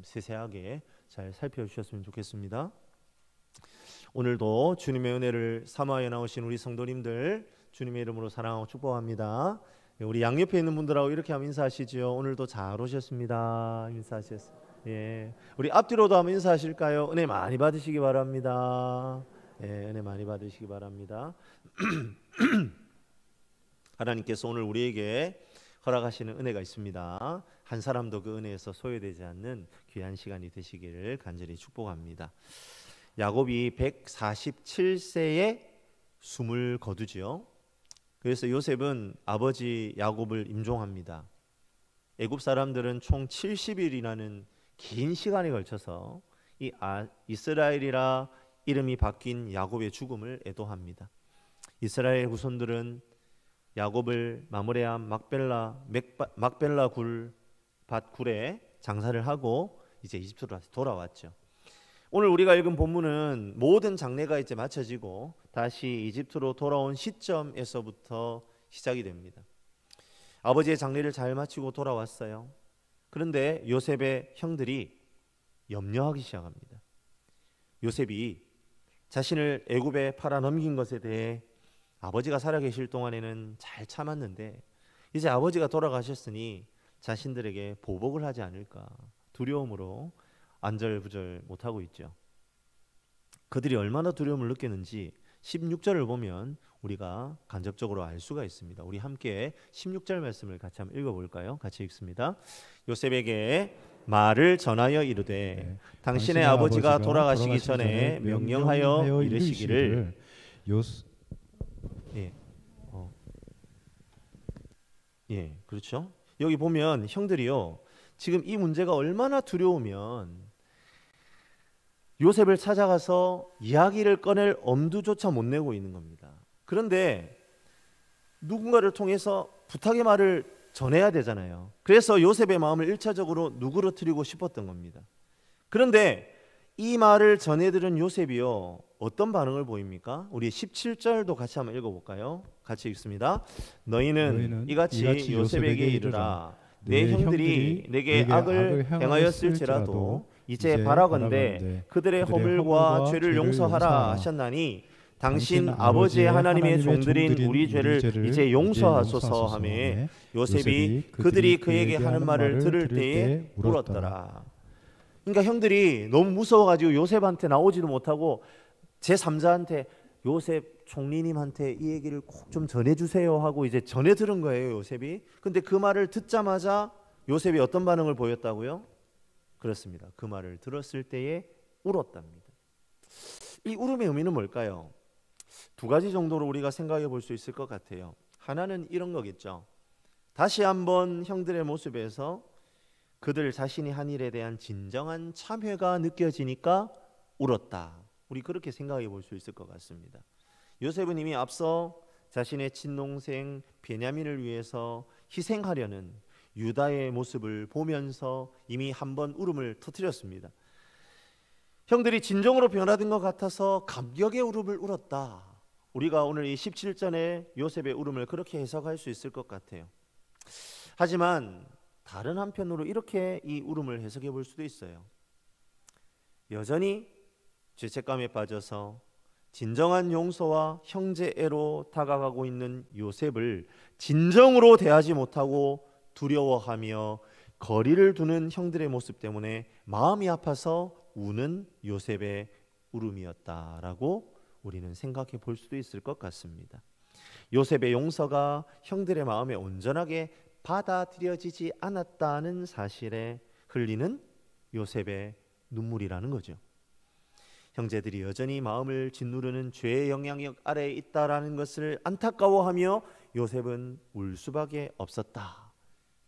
세세하게 잘 살펴주셨으면 좋겠습니다. 오늘도 주님의 은혜를 사모하여 나오신 우리 성도님들 주님의 이름으로 사랑하고 축복합니다. 우리 양옆에 있는 분들하고 이렇게 하면 인사하시죠. 오늘도 잘 오셨습니다. 인사하셨어요. 예, 우리 앞뒤로도 한번 인사하실까요? 은혜 많이 받으시기 바랍니다. 예, 은혜 많이 받으시기 바랍니다. 하나님께서 오늘 우리에게 허락하시는 은혜가 있습니다. 한 사람도 그 은혜에서 소외되지 않는 귀한 시간이 되시기를 간절히 축복합니다. 야곱이 147세에 숨을 거두지요. 그래서 요셉은 아버지 야곱을 임종합니다. 애굽 사람들은 총 70일이라는 긴 시간에 걸쳐서 이 이스라엘이라 이름이 바뀐 야곱의 죽음을 애도합니다. 이스라엘 후손들은 야곱을 마므레암 막벨라 굴에 장사를 하고 이제 이집트로 돌아왔죠. 오늘 우리가 읽은 본문은 모든 장례가 이제 마쳐지고 다시 이집트로 돌아온 시점에서부터 시작이 됩니다. 아버지의 장례를 잘 마치고 돌아왔어요. 그런데 요셉의 형들이 염려하기 시작합니다. 요셉이 자신을 애굽에 팔아 넘긴 것에 대해 아버지가 살아계실 동안에는 잘 참았는데 이제 아버지가 돌아가셨으니 자신들에게 보복을 하지 않을까 두려움으로 안절부절 못하고 있죠. 그들이 얼마나 두려움을 느꼈는지 16절을 보면 우리가 간접적으로 알 수가 있습니다. 우리 함께 16절 말씀을 같이 한번 읽어볼까요? 같이 읽습니다. 요셉에게 말을 전하여 이르되 당신의 아버지가 돌아가시기 전에 명령하여 이르시기를 그렇죠. 여기 보면 형들이요, 지금 이 문제가 얼마나 두려우면 요셉을 찾아가서 이야기를 꺼낼 엄두조차 못 내고 있는 겁니다. 그런데 누군가를 통해서 부탁의 말을 전해야 되잖아요. 그래서 요셉의 마음을 1차적으로 누그러뜨리고 싶었던 겁니다. 그런데 이 말을 전해들은 요셉이요, 어떤 반응을 보입니까? 우리 17절도 같이 한번 읽어볼까요? 같이 읽습니다. 너희는 이같이 요셉에게 이르라. 내 형들이 내게 악을 행하였을지라도 이제 바라건대 그들의 허물과 죄를 용서하라 하셨나니 당신 아버지의 하나님의 종들인 우리 죄를 이제 용서하소서 하매 요셉이 그들이 그에게 하는 말을 들을 때에 울었더라. 그러니까 형들이 너무 무서워가지고 요셉한테 나오지도 못하고 제3자한테 요셉 총리님한테 이 얘기를 꼭 좀 전해주세요 하고 이제 전해 들은 거예요, 요셉이. 근데 그 말을 듣자마자 요셉이 어떤 반응을 보였다고요? 그렇습니다. 그 말을 들었을 때에 울었답니다. 이 울음의 의미는 뭘까요? 두 가지 정도로 우리가 생각해 볼 수 있을 것 같아요. 하나는 이런 거겠죠. 다시 한번 형들의 모습에서 그들 자신이 한 일에 대한 진정한 참회가 느껴지니까 울었다. 우리 그렇게 생각해 볼 수 있을 것 같습니다. 요셉은 이미 앞서 자신의 친동생 베냐민을 위해서 희생하려는 유다의 모습을 보면서 이미 한번 울음을 터뜨렸습니다. 형들이 진정으로 변화된 것 같아서 감격의 울음을 울었다. 우리가 오늘 이 17절의 요셉의 울음을 그렇게 해석할 수 있을 것 같아요. 하지만 다른 한편으로 이렇게 이 울음을 해석해 볼 수도 있어요. 여전히 죄책감에 빠져서 진정한 용서와 형제애로 다가가고 있는 요셉을 진정으로 대하지 못하고 두려워하며 거리를 두는 형들의 모습 때문에 마음이 아파서 우는 요셉의 울음이었다라고 우리는 생각해 볼 수도 있을 것 같습니다. 요셉의 용서가 형들의 마음에 온전하게 받아들여지지 않았다는 사실에 흘리는 요셉의 눈물이라는 거죠. 형제들이 여전히 마음을 짓누르는 죄의 영향력 아래에 있다라는 것을 안타까워하며 요셉은 울 수밖에 없었다.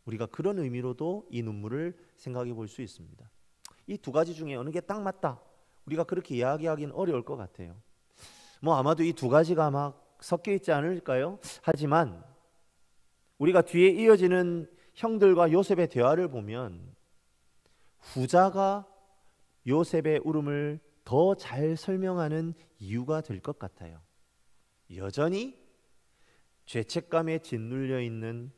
우리가 그런 의미로도 이 눈물을 생각해 볼 수 있습니다. 이 두 가지 중에 어느 게 딱 맞다, 우리가 그렇게 이야기하기는 어려울 것 같아요. 아마도 이 두 가지가 막 섞여 있지 않을까요? 하지만 우리가 뒤에 이어지는 형들과 요셉의 대화를 보면 후자가 요셉의 울음을 더 잘 설명하는 이유가 될 것 같아요. 여전히 죄책감에 짓눌려 있는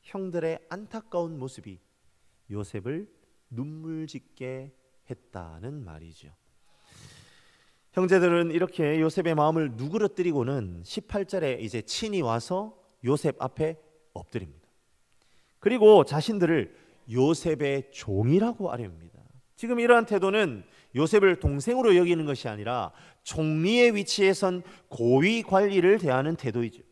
형들의 안타까운 모습이 요셉을 눈물 짓게 했다는 말이죠. 형제들은 이렇게 요셉의 마음을 누그러뜨리고는 18절에 이제 친히 와서 요셉 앞에 엎드립니다. 그리고 자신들을 요셉의 종이라고 아뢰옵니다. 지금 이러한 태도는 요셉을 동생으로 여기는 것이 아니라 총리의 위치에 선 고위 관리를 대하는 태도이죠.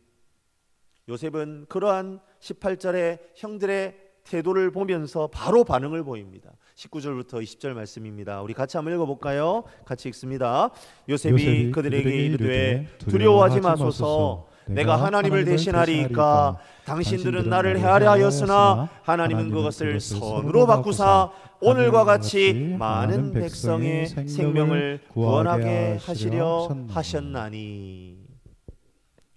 요셉은 그러한 18절의 형들의 태도를 보면서 바로 반응을 보입니다. 19절부터 20절 말씀입니다. 우리 같이 한번 읽어볼까요? 같이 읽습니다. 요셉이 그들에게 이르되 두려워하지 마소서, 내가 하나님을 대신하리이까. 당신들은 나를 헤아려 하였으나 하나님은 그것을 선으로 바꾸사 오늘과 같이 많은 백성의 생명을 구원하게 하시려 하셨나니.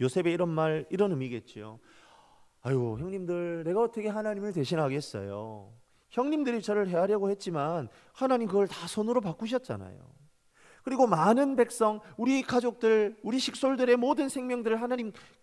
요셉의 이런 말, 이런 의미겠죠. 아유, 형님들, 내가 어떻게 하나님을 대신하겠어요? 형님들이 저를 헤아려고 했지만 하나님 그걸 다 손으로 바꾸셨잖아요. 그리고 많은 백성, 우리 가족들, 우리 식솔들의 모든 생명들을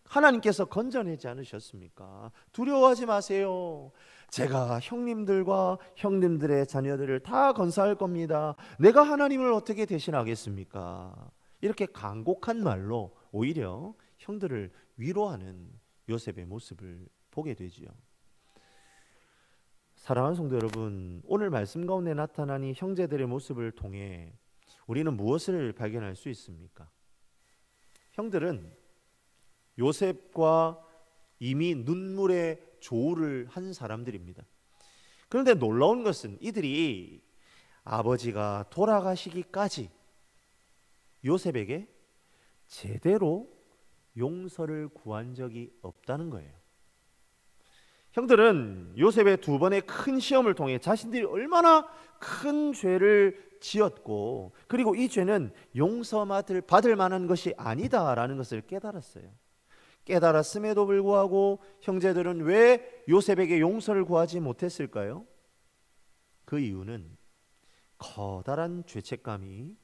하나님께서 건져내지 않으셨습니까? 두려워하지 마세요. 제가 형님들과 형님들의 자녀들을 다 건사할 겁니다. 내가 하나님을 어떻게 대신하겠습니까? 이렇게 간곡한 말로 오히려 형들을 위로하는 요셉의 모습을 보게 되지요. 사랑하는 성도 여러분, 오늘 말씀 가운데 나타난 이 형제들의 모습을 통해 우리는 무엇을 발견할 수 있습니까? 형들은 요셉과 이미 눈물의 조울을 한 사람들입니다. 그런데 놀라운 것은 이들이 아버지가 돌아가시기까지 요셉에게 제대로 용서를 구한 적이 없다는 거예요. 형들은 요셉의 두 번의 큰 시험을 통해 자신들이 얼마나 큰 죄를 지었고, 그리고 이 죄는 용서받을 만한 것이 아니다라는 것을 깨달았어요. 깨달았음에도 불구하고 형제들은 왜 요셉에게 용서를 구하지 못했을까요? 그 이유는 커다란 죄책감이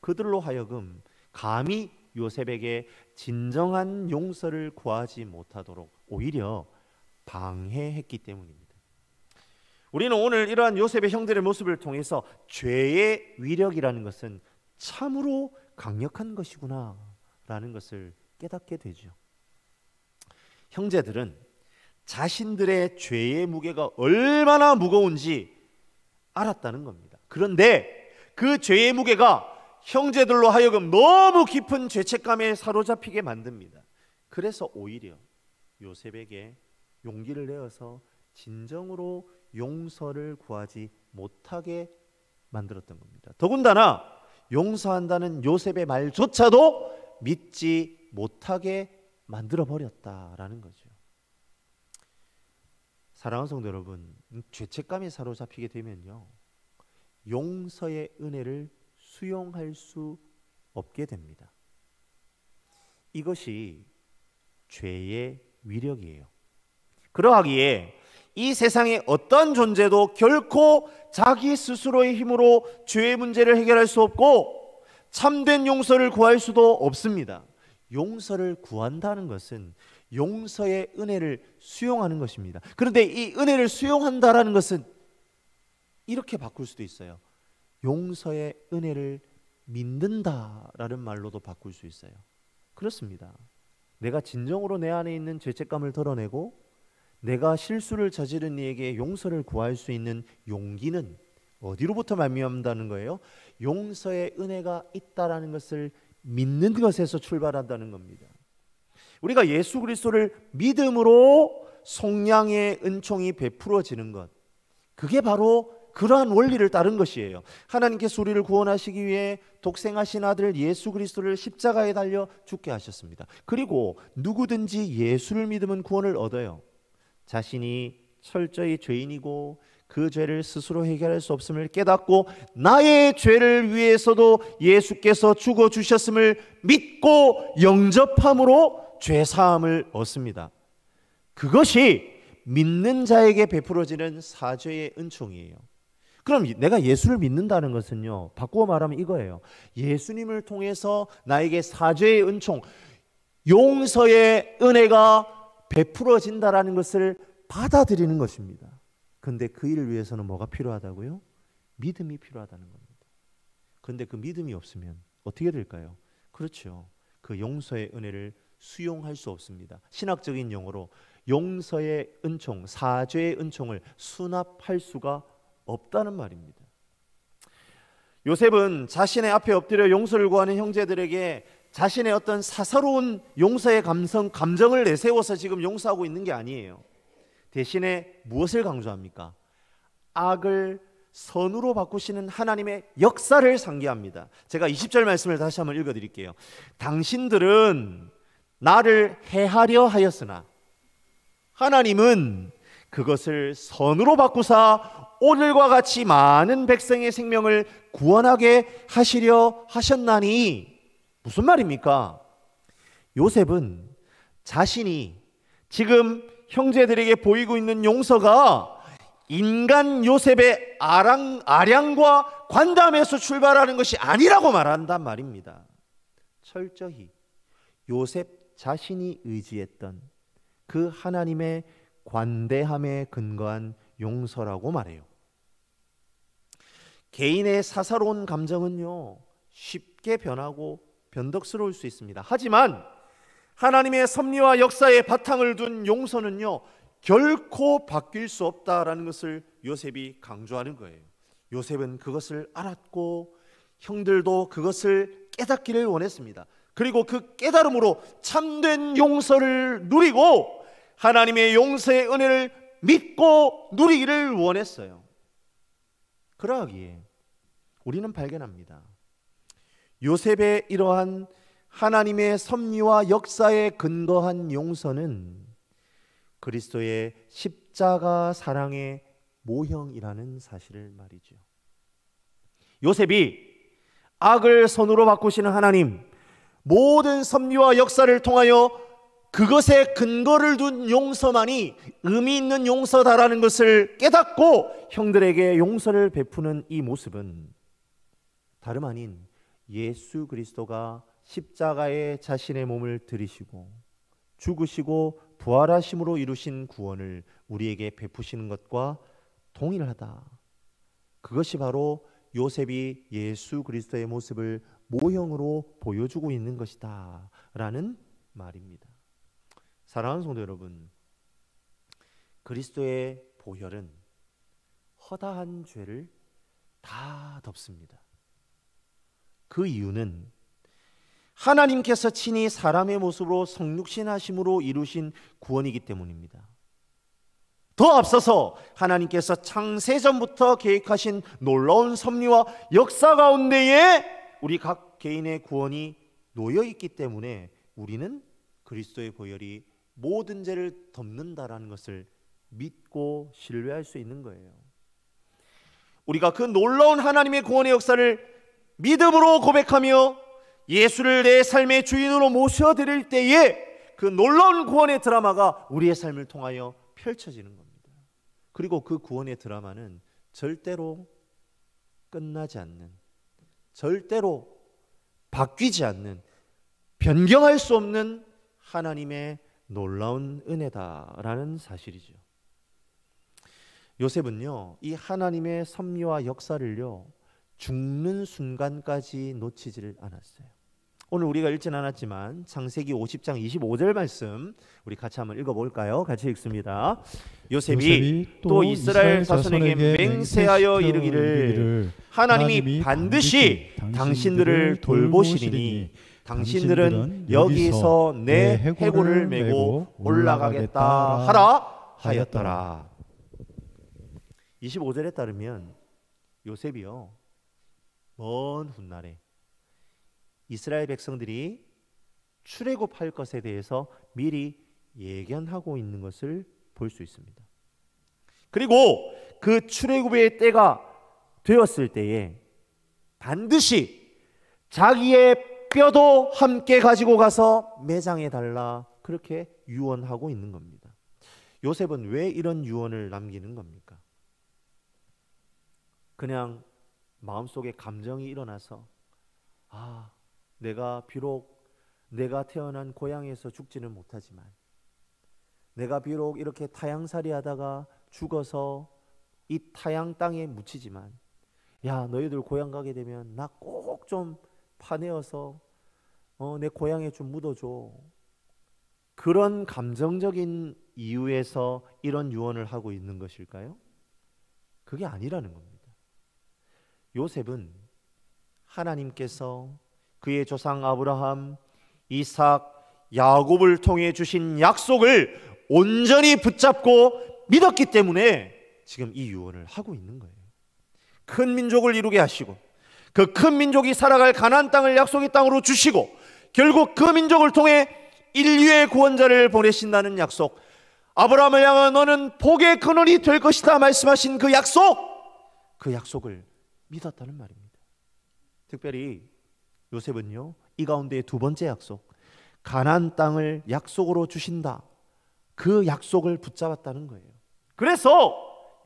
그들로 하여금 감히 요셉에게 진정한 용서를 구하지 못하도록 오히려 방해했기 때문입니다. 우리는 오늘 이러한 요셉의 형들의 모습을 통해서 죄의 위력이라는 것은 참으로 강력한 것이구나 라는 것을 깨닫게 되죠. 형제들은 자신들의 죄의 무게가 얼마나 무거운지 알았다는 겁니다. 그런데 그 죄의 무게가 형제들로 하여금 너무 깊은 죄책감에 사로잡히게 만듭니다. 그래서 오히려 요셉에게 용기를 내어서 진정으로 용서를 구하지 못하게 만들었던 겁니다. 더군다나 용서한다는 요셉의 말조차도 믿지 못하게 만들어버렸다라는 거죠. 사랑하는 성도 여러분, 죄책감에 사로잡히게 되면요, 용서의 은혜를 수용할 수 없게 됩니다. 이것이 죄의 위력이에요. 그러하기에 이 세상의 어떤 존재도 결코 자기 스스로의 힘으로 죄의 문제를 해결할 수 없고 참된 용서를 구할 수도 없습니다. 용서를 구한다는 것은 용서의 은혜를 수용하는 것입니다. 그런데 이 은혜를 수용한다라는 것은 이렇게 바꿀 수도 있어요. 용서의 은혜를 믿는다라는 말로도 바꿀 수 있어요. 그렇습니다. 내가 진정으로 내 안에 있는 죄책감을 덜어내고 내가 실수를 저지른 이에게 용서를 구할 수 있는 용기는 어디로부터 말미암다는 거예요? 용서의 은혜가 있다라는 것을 믿는 것에서 출발한다는 겁니다. 우리가 예수 그리스도를 믿음으로 속량의 은총이 베풀어지는 것, 그게 바로 그러한 원리를 따른 것이에요. 하나님께서 우리를 구원하시기 위해 독생하신 아들 예수 그리스도를 십자가에 달려 죽게 하셨습니다. 그리고 누구든지 예수를 믿으면 구원을 얻어요. 자신이 철저히 죄인이고 그 죄를 스스로 해결할 수 없음을 깨닫고 나의 죄를 위해서도 예수께서 죽어주셨음을 믿고 영접함으로 죄사함을 얻습니다. 그것이 믿는 자에게 베풀어지는 사죄의 은총이에요. 그럼 내가 예수를 믿는다는 것은요, 바꾸어 말하면 이거예요. 예수님을 통해서 나에게 사죄의 은총, 용서의 은혜가 베풀어진다라는 것을 받아들이는 것입니다. 그런데 그 일을 위해서는 뭐가 필요하다고요? 믿음이 필요하다는 겁니다. 그런데 그 믿음이 없으면 어떻게 될까요? 그렇죠. 그 용서의 은혜를 수용할 수 없습니다. 신학적인 용어로 용서의 은총, 사죄의 은총을 수납할 수가 없다는 말입니다. 요셉은 자신의 앞에 엎드려 용서를 구하는 형제들에게 자신의 어떤 사사로운 용서의 감정을 내세워서 지금 용서하고 있는 게 아니에요. 대신에 무엇을 강조합니까? 악을 선으로 바꾸시는 하나님의 역사를 상기합니다. 제가 20절 말씀을 다시 한번 읽어드릴게요. 당신들은 나를 해하려 하였으나 하나님은 그것을 선으로 바꾸사 오늘과 같이 많은 백성의 생명을 구원하게 하시려 하셨나니. 무슨 말입니까? 요셉은 자신이 지금 형제들에게 보이고 있는 용서가 인간 요셉의 아량과 관담에서 출발하는 것이 아니라고 말한단 말입니다. 철저히 요셉 자신이 의지했던 그 하나님의 관대함에 근거한 용서라고 말해요. 개인의 사사로운 감정은요, 쉽게 변하고 변덕스러울 수 있습니다. 하지만 하나님의 섭리와 역사의 바탕을 둔 용서는요, 결코 바뀔 수 없다라는 것을 요셉이 강조하는 거예요. 요셉은 그것을 알았고 형들도 그것을 깨닫기를 원했습니다. 그리고 그 깨달음으로 참된 용서를 누리고 하나님의 용서의 은혜를 믿고 누리기를 원했어요. 그러하기에 우리는 발견합니다. 요셉의 이러한 하나님의 섭리와 역사에 근거한 용서는 그리스도의 십자가 사랑의 모형이라는 사실을 말이죠. 요셉이 악을 선으로 바꾸시는 하나님, 모든 섭리와 역사를 통하여 그것에 근거를 둔 용서만이 의미 있는 용서다라는 것을 깨닫고 형들에게 용서를 베푸는 이 모습은 다름 아닌 예수 그리스도가 십자가에 자신의 몸을 들이시고 죽으시고 부활하심으로 이루신 구원을 우리에게 베푸시는 것과 동일하다. 그것이 바로 요셉이 예수 그리스도의 모습을 모형으로 보여주고 있는 것이다 라는 말입니다. 사랑하는 성도 여러분, 그리스도의 보혈은 허다한 죄를 다 덮습니다. 그 이유는 하나님께서 친히 사람의 모습으로 성육신하심으로 이루신 구원이기 때문입니다. 더 앞서서 하나님께서 창세전부터 계획하신 놀라운 섭리와 역사 가운데에 우리 각 개인의 구원이 놓여 있기 때문에 우리는 그리스도의 보혈이 모든 죄를 덮는다라는 것을 믿고 신뢰할 수 있는 거예요. 우리가 그 놀라운 하나님의 구원의 역사를 믿음으로 고백하며 예수를 내 삶의 주인으로 모셔드릴 때에 그 놀라운 구원의 드라마가 우리의 삶을 통하여 펼쳐지는 겁니다. 그리고 그 구원의 드라마는 절대로 끝나지 않는, 절대로 바뀌지 않는, 변경할 수 없는 하나님의 놀라운 은혜다라는 사실이죠. 요셉은요, 이 하나님의 섭리와 역사를요, 죽는 순간까지 놓치지를 않았어요. 오늘 우리가 읽진 않았지만 창세기 50장 25절 말씀 우리 같이 한번 읽어볼까요? 같이 읽습니다. 요셉이 또 이스라엘 자손에게 맹세하여 이르기를 하나님이 반드시 당신들을 돌보시리니 당신들은 여기서 내 해골을 메고 올라가겠다 하라 하였더라. 25절에 따르면 요셉이요, 먼 훗날에 이스라엘 백성들이 출애굽할 것에 대해서 미리 예견하고 있는 것을 볼 수 있습니다. 그리고 그 출애굽의 때가 되었을 때에 반드시 자기의 뼈도 함께 가지고 가서 매장해 달라, 그렇게 유언하고 있는 겁니다. 요셉은 왜 이런 유언을 남기는 겁니까? 그냥 마음속에 감정이 일어나서 내가 비록 내가 태어난 고향에서 죽지는 못하지만, 내가 비록 이렇게 타향살이 하다가 죽어서 이 타향 땅에 묻히지만 야, 너희들 고향 가게 되면 나 꼭 좀 파내어서 내 고향에 좀 묻어줘. 그런 감정적인 이유에서 이런 유언을 하고 있는 것일까요? 그게 아니라는 겁니다. 요셉은 하나님께서 그의 조상 아브라함, 이삭, 야곱을 통해 주신 약속을 온전히 붙잡고 믿었기 때문에 지금 이 유언을 하고 있는 거예요. 큰 민족을 이루게 하시고 그 큰 민족이 살아갈 가나안 땅을 약속의 땅으로 주시고 결국 그 민족을 통해 인류의 구원자를 보내신다는 약속, 아브라함을 향한 너는 복의 근원이 될 것이다 말씀하신 그 약속을 믿었다는 말입니다. 특별히 요셉은요, 이 가운데 두 번째 약속, 가나안 땅을 약속으로 주신다, 그 약속을 붙잡았다는 거예요. 그래서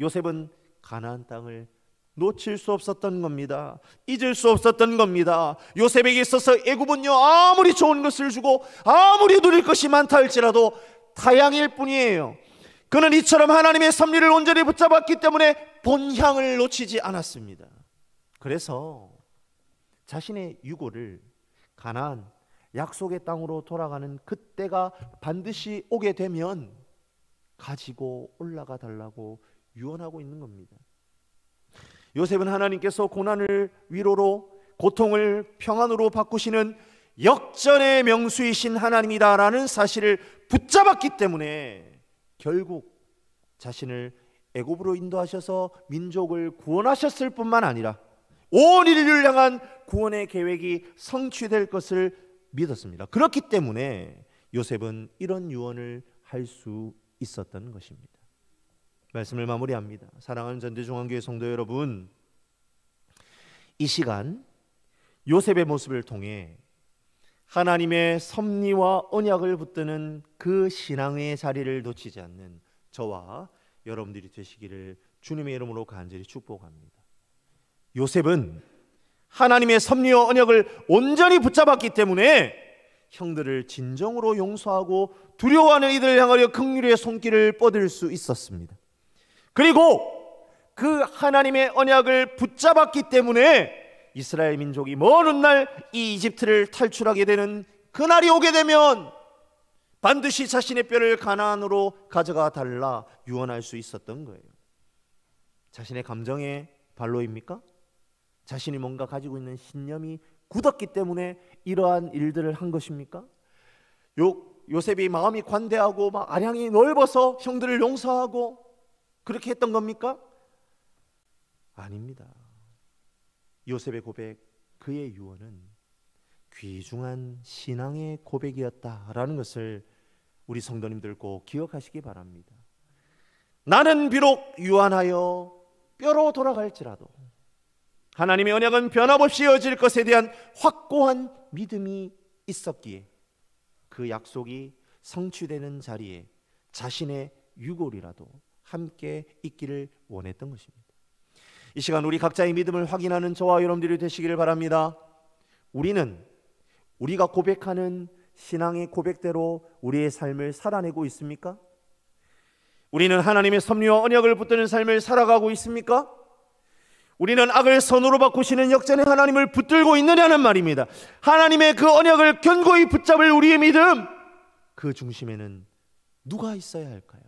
요셉은 가나안 땅을 놓칠 수 없었던 겁니다. 잊을 수 없었던 겁니다. 요셉에게 있어서 애굽은요, 아무리 좋은 것을 주고 아무리 누릴 것이 많다 할지라도 타향일 뿐이에요. 그는 이처럼 하나님의 섭리를 온전히 붙잡았기 때문에 본향을 놓치지 않았습니다. 그래서 자신의 유고를 가나안 약속의 땅으로 돌아가는 그때가 반드시 오게 되면 가지고 올라가 달라고 유언하고 있는 겁니다. 요셉은 하나님께서 고난을 위로로, 고통을 평안으로 바꾸시는 역전의 명수이신 하나님이다라는 사실을 붙잡았기 때문에 결국 자신을 애굽으로 인도하셔서 민족을 구원하셨을 뿐만 아니라 온 인류를 향한 구원의 계획이 성취될 것을 믿었습니다. 그렇기 때문에 요셉은 이런 유언을 할 수 있었던 것입니다. 말씀을 마무리합니다. 사랑하는 전대중앙교회 성도 여러분, 이 시간 요셉의 모습을 통해 하나님의 섭리와 언약을 붙드는 그 신앙의 자리를 놓치지 않는 저와 여러분들이 되시기를 주님의 이름으로 간절히 축복합니다. 요셉은 하나님의 섭리와 언약을 온전히 붙잡았기 때문에 형들을 진정으로 용서하고 두려워하는 이들을 향하여 긍휼의 손길을 뻗을 수 있었습니다. 그리고 그 하나님의 언약을 붙잡았기 때문에 이스라엘 민족이 먼 훗날 이 이집트를 탈출하게 되는 그날이 오게 되면 반드시 자신의 뼈를 가나안으로 가져가 달라 유언할 수 있었던 거예요. 자신의 감정의 발로입니까? 자신이 뭔가 가지고 있는 신념이 굳었기 때문에 이러한 일들을 한 것입니까? 요셉이 마음이 관대하고 막 아량이 넓어서 형들을 용서하고 그렇게 했던 겁니까? 아닙니다. 요셉의 고백, 그의 유언은 귀중한 신앙의 고백이었다라는 것을 우리 성도님들 꼭 기억하시기 바랍니다. 나는 비록 유한하여 뼈로 돌아갈지라도 하나님의 언약은 변함없이 이어질 것에 대한 확고한 믿음이 있었기에 그 약속이 성취되는 자리에 자신의 유골이라도 함께 있기를 원했던 것입니다. 이 시간 우리 각자의 믿음을 확인하는 저와 여러분들이 되시기를 바랍니다. 우리가 고백하는 신앙의 고백대로 우리의 삶을 살아내고 있습니까? 우리는 하나님의 섭리와 언약을 붙드는 삶을 살아가고 있습니까? 우리는 악을 선으로 바꾸시는 역전의 하나님을 붙들고 있느냐는 말입니다. 하나님의 그 언약을 견고히 붙잡을 우리의 믿음, 그 중심에는 누가 있어야 할까요?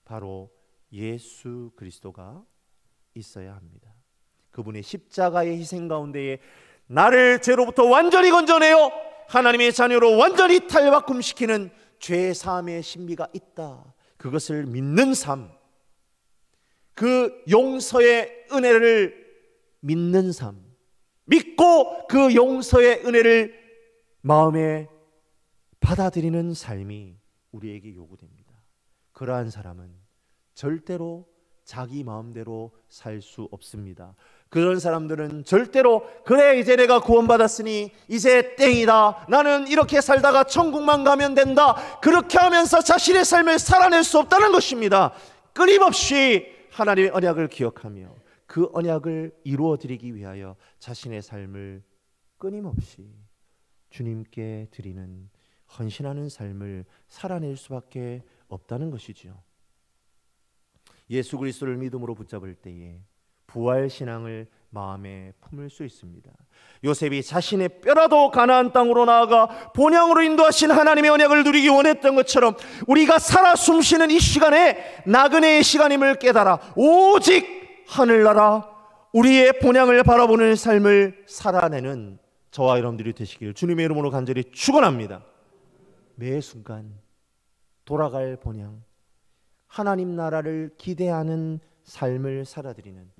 바로 예수 그리스도가 있어야 합니다. 그분의 십자가의 희생 가운데에 나를 죄로부터 완전히 건져내어 하나님의 자녀로 완전히 탈바꿈시키는 죄 사함의 신비가 있다. 그것을 믿는 삶, 그 용서의 은혜를 믿는 삶, 믿고 그 용서의 은혜를 마음에 받아들이는 삶이 우리에게 요구됩니다. 그러한 사람은 절대로 자기 마음대로 살 수 없습니다. 그런 사람들은 절대로 그래 이제 내가 구원받았으니 이제 땡이다, 나는 이렇게 살다가 천국만 가면 된다, 그렇게 하면서 자신의 삶을 살아낼 수 없다는 것입니다. 끊임없이 하나님의 언약을 기억하며 그 언약을 이루어드리기 위하여 자신의 삶을 끊임없이 주님께 드리는 헌신하는 삶을 살아낼 수밖에 없다는 것이지요. 예수 그리스도를 믿음으로 붙잡을 때에 부활 신앙을 마음에 품을 수 있습니다. 요셉이 자신의 뼈라도 가나안 땅으로 나아가 본향으로 인도하신 하나님의 언약을 누리기 원했던 것처럼 우리가 살아 숨쉬는 이 시간에 나그네의 시간임을 깨달아 오직 하늘나라 우리의 본향을 바라보는 삶을 살아내는 저와 여러분들이 되시기를 주님의 이름으로 간절히 축원합니다. 매 순간 돌아갈 본향, 하나님 나라를 기대하는 삶을 살아드리는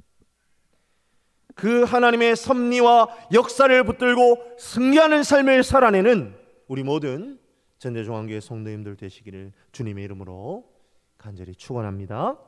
그 하나님의 섭리와 역사를 붙들고 승리하는 삶을 살아내는 우리 모든 전대중앙교회 성도님들 되시기를 주님의 이름으로 간절히 축원합니다.